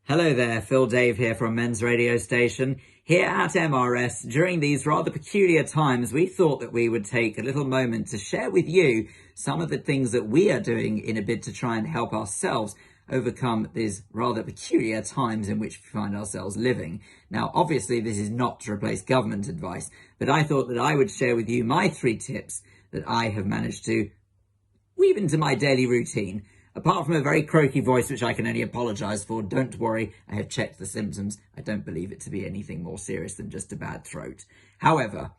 Hello there, Phil Dave here from Men's Radio Station. Here at MRS, during these rather peculiar times, we thought that we would take a little moment to share with you some of the things that we are doing in a bid to try and help ourselves overcome these rather peculiar times in which we find ourselves living. Now, obviously, this is not to replace government advice, but I thought that I would share with you my 3 tips that I have managed to weave into my daily routine. Apart from a very croaky voice, which I can only apologise for, don't worry, I have checked the symptoms. I don't believe it to be anything more serious than just a bad throat. However,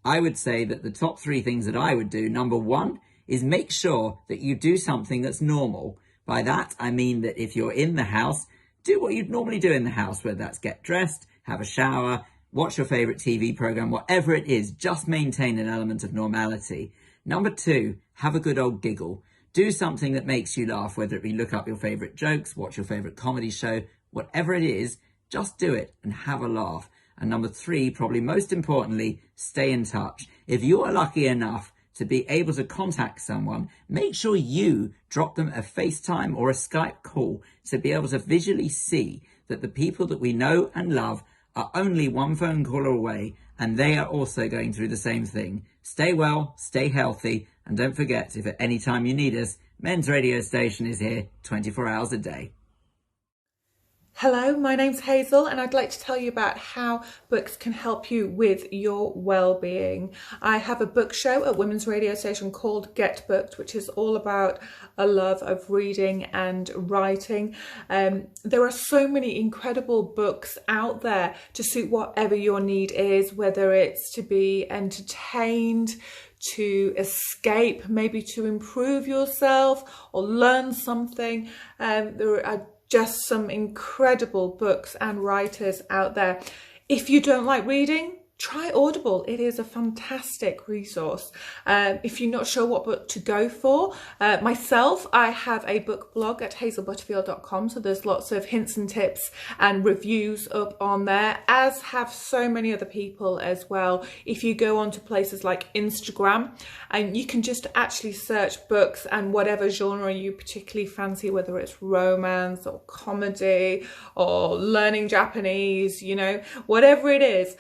I would say that the top 3 things that I would do, number 1, is make sure that you do something that's normal. By that, I mean that if you're in the house, do what you'd normally do in the house, whether that's get dressed, have a shower, watch your favourite TV programme, whatever it is, just maintain an element of normality. Number 2, have a good old giggle. Do something that makes you laugh, whether it be look up your favourite jokes, watch your favourite comedy show, whatever it is, just do it and have a laugh. And number 3, probably most importantly, stay in touch. If you are lucky enough to be able to contact someone, make sure you drop them a FaceTime or a Skype call to be able to visually see that the people that we know and love are only one phone call away, and they are also going through the same thing. Stay well, stay healthy, and don't forget, if at any time you need us, Men's Radio Station is here 24 hours a day. Hello, my name's Hazel and I'd like to tell you about how books can help you with your well-being. I have a book show at Women's Radio Station called Get Booked, which is all about a love of reading and writing. There are so many incredible books out there to suit whatever your need is, whether it's to be entertained, to escape, maybe to improve yourself or learn something. There are just some incredible books and writers out there. If you don't like reading, try Audible. It is a fantastic resource. If you're not sure what book to go for, myself, I have a book blog at hazelbutterfield.com, so there's lots of hints and tips and reviews up on there, as have so many other people as well. If you go on to places like Instagram, and you can just actually search books and whatever genre you particularly fancy, whether it's romance or comedy or learning Japanese, you know, whatever it is,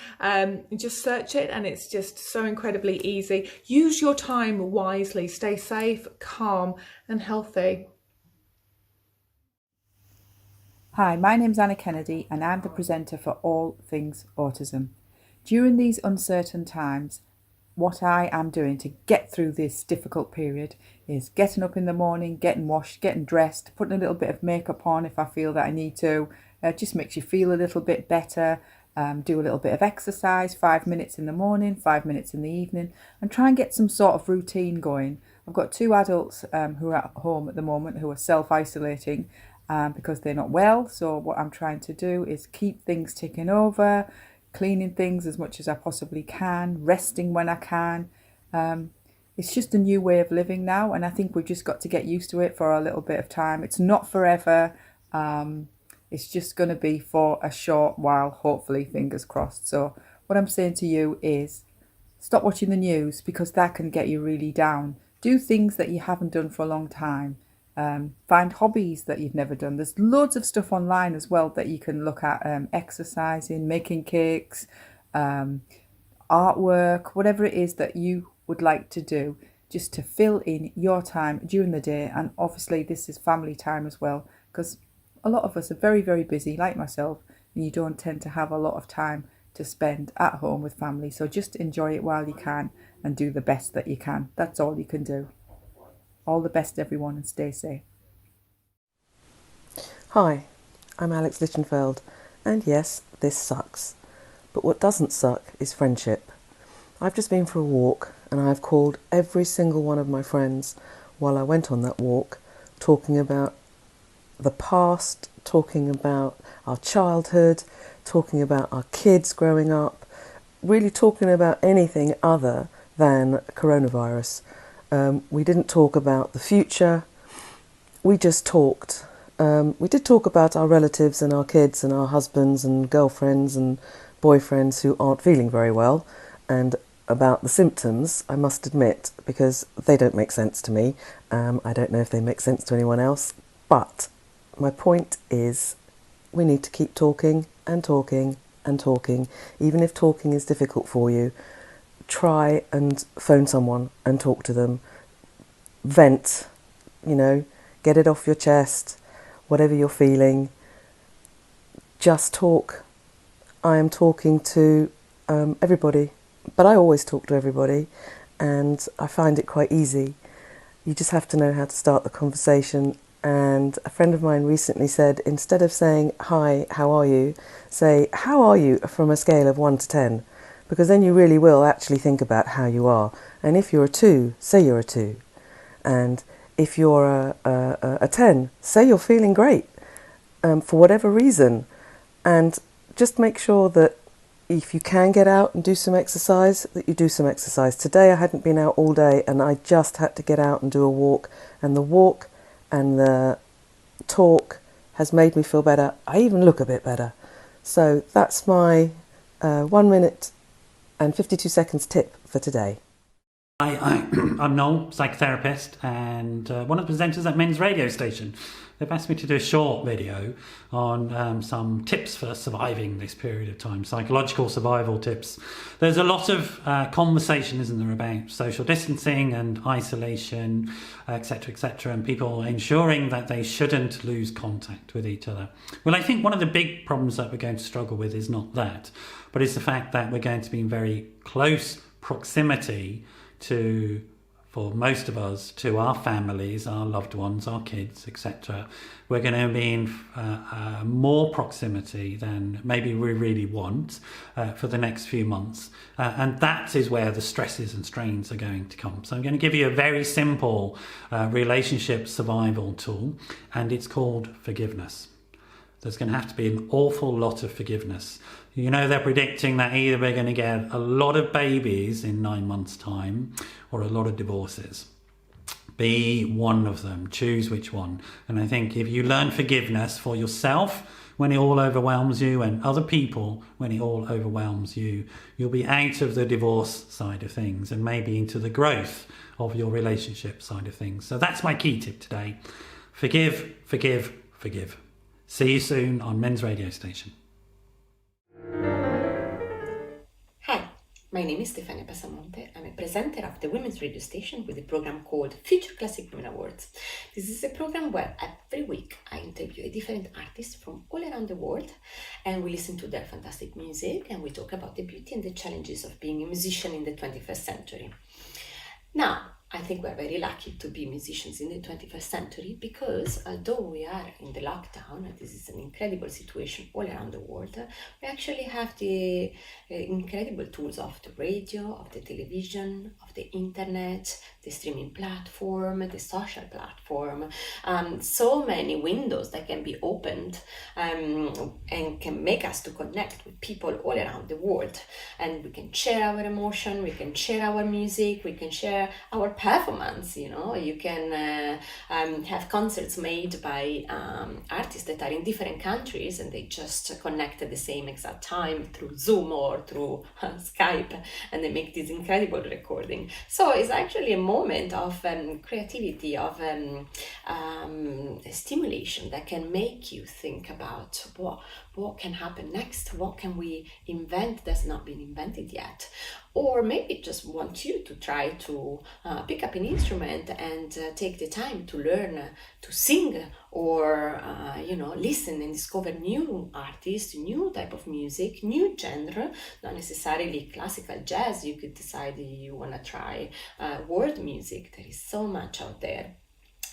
just search it, and it's just so incredibly easy. Use your time wisely. Stay safe, calm and healthy. Hi, my name's Anna Kennedy and I'm the presenter for All Things Autism. During these uncertain times, what I am doing to get through this difficult period is getting up in the morning, getting washed, getting dressed, putting a little bit of makeup on if I feel that I need to. It just makes you feel a little bit better. Do a little bit of exercise, 5 minutes in the morning, 5 minutes in the evening, and try and get some sort of routine going. I've got 2 adults who are at home at the moment who are self-isolating because they're not well. So what I'm trying to do is keep things ticking over, cleaning things as much as I possibly can, resting when I can. It's just a new way of living now, and I think we've just got to get used to it for a little bit of time. It's not forever. It's just going to be for a short while, hopefully, fingers crossed. So what I'm saying to you is stop watching the news, because that can get you really down. Do things that you haven't done for a long time. Find hobbies that you've never done. There's loads of stuff online as well that you can look at, exercising, making cakes, artwork, whatever it is that you would like to do, just to fill in your time during the day. And obviously this is family time as well, because a lot of us are very, very busy, like myself, and you don't tend to have a lot of time to spend at home with family. So just enjoy it while you can and do the best that you can. That's all you can do. All the best, everyone, and stay safe. Hi, I'm Alex LICHTENFIELD, and yes, this sucks. But what doesn't suck is friendship. I've just been for a walk, and I've called every single one of my friends while I went on that walk, talking about the past, talking about our childhood, talking about our kids growing up, really talking about anything other than coronavirus. We didn't talk about the future, we just talked. We did talk about our relatives and our kids and our husbands and girlfriends and boyfriends who aren't feeling very well, and about the symptoms, I must admit, because they don't make sense to me. I don't know if they make sense to anyone else, but my point is, we need to keep talking and talking and talking. Even if talking is difficult for you, try and phone someone and talk to them. Vent, get it off your chest, whatever you're feeling. Just talk. I am talking to everybody, but I always talk to everybody, and I find it quite easy. You just have to know how to start the conversation. And a friend of mine recently said, instead of saying, "Hi, how are you?" say, "How are you?" from a scale of 1 to 10. Because then you really will actually think about how you are. And if you're a 2, say you're a 2. And if you're a 10, say you're feeling great for whatever reason. And just make sure that if you can get out and do some exercise, that you do some exercise. Today I hadn't been out all day and I just had to get out and do a walk. And the walk and the talk has made me feel better. I even look a bit better. So that's my 1 minute and 52 seconds tip for today. I'm Noel, psychotherapist and one of the presenters at Men's Radio Station. They've asked me to do a short video on some tips for surviving this period of time, psychological survival tips. There's a lot of conversation, isn't there, about social distancing and isolation, etc., and people ensuring that they shouldn't lose contact with each other. Well, I think one of the big problems that we're going to struggle with is not that, but it's the fact that we're going to be in very close proximity to, for most of us, to our families, our loved ones, our kids, etc. We're going to be in more proximity than maybe we really want for the next few months. And that is where the stresses and strains are going to come. So I'm going to give you a very simple relationship survival tool, and it's called forgiveness. There's going to have to be an awful lot of forgiveness. They're predicting that either we're going to get a lot of babies in 9 months' time or a lot of divorces. Be one of them. Choose which one. And I think if you learn forgiveness for yourself when it all overwhelms you and other people when it all overwhelms you, you'll be out of the divorce side of things and maybe into the growth of your relationship side of things. So that's my key tip today. Forgive, forgive, forgive. See you soon on Men's Radio Station. Hi, my name is Stefania Passamonte. I'm a presenter of the Women's Radio Station with a program called Future Classic Women Awards. This is a program where every week I interview a different artist from all around the world, and we listen to their fantastic music and we talk about the beauty and the challenges of being a musician in the 21st century. Now, I think we're very lucky to be musicians in the 21st century because although we are in the lockdown, and this is an incredible situation all around the world, we actually have the incredible tools of the radio, of the television, of the internet, the streaming platform, the social platform, so many windows that can be opened and can make us to connect with people all around the world. And we can share our emotion, we can share our music, we can share our performance. You can have concerts made by artists that are in different countries and they just connect at the same exact time through Zoom or through Skype, and they make this incredible recording. So it's actually a moment of creativity, of stimulation that can make you think about what can happen next, what can we invent that's not been invented yet. Or maybe just want you to try to pick up an instrument and take the time to learn to sing or, listen and discover new artists, new type of music, new genre, not necessarily classical jazz. You could decide you want to try world music. There is so much out there.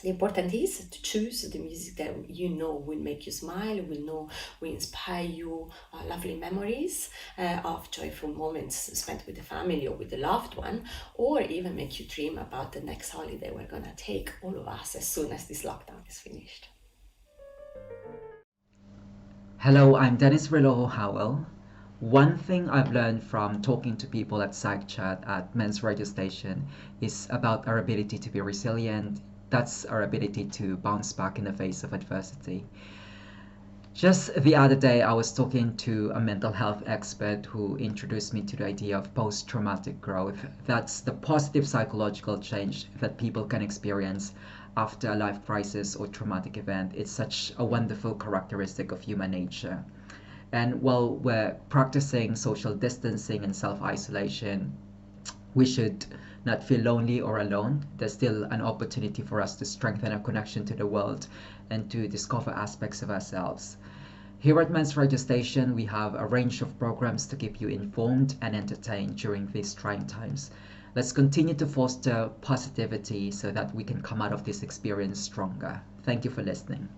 The important is to choose the music that will make you smile, will inspire you lovely memories of joyful moments spent with the family or with the loved one, or even make you dream about the next holiday we're going to take, all of us, as soon as this lockdown is finished. Hello, I'm RELOJO-HOWELL. One thing I've learned from talking to people at Psych Chat at Men's Radio Station is about our ability to be resilient. That's our ability to bounce back in the face of adversity. Just the other day, I was talking to a mental health expert who introduced me to the idea of post-traumatic growth. That's the positive psychological change that people can experience after a life crisis or traumatic event. It's such a wonderful characteristic of human nature. And while we're practicing social distancing and self-isolation, we should not feel lonely or alone. There's still an opportunity for us to strengthen our connection to the world and to discover aspects of ourselves. Here at Men's Radio Station, we have a range of programs to keep you informed and entertained during these trying times. Let's continue to foster positivity so that we can come out of this experience stronger. Thank you for listening.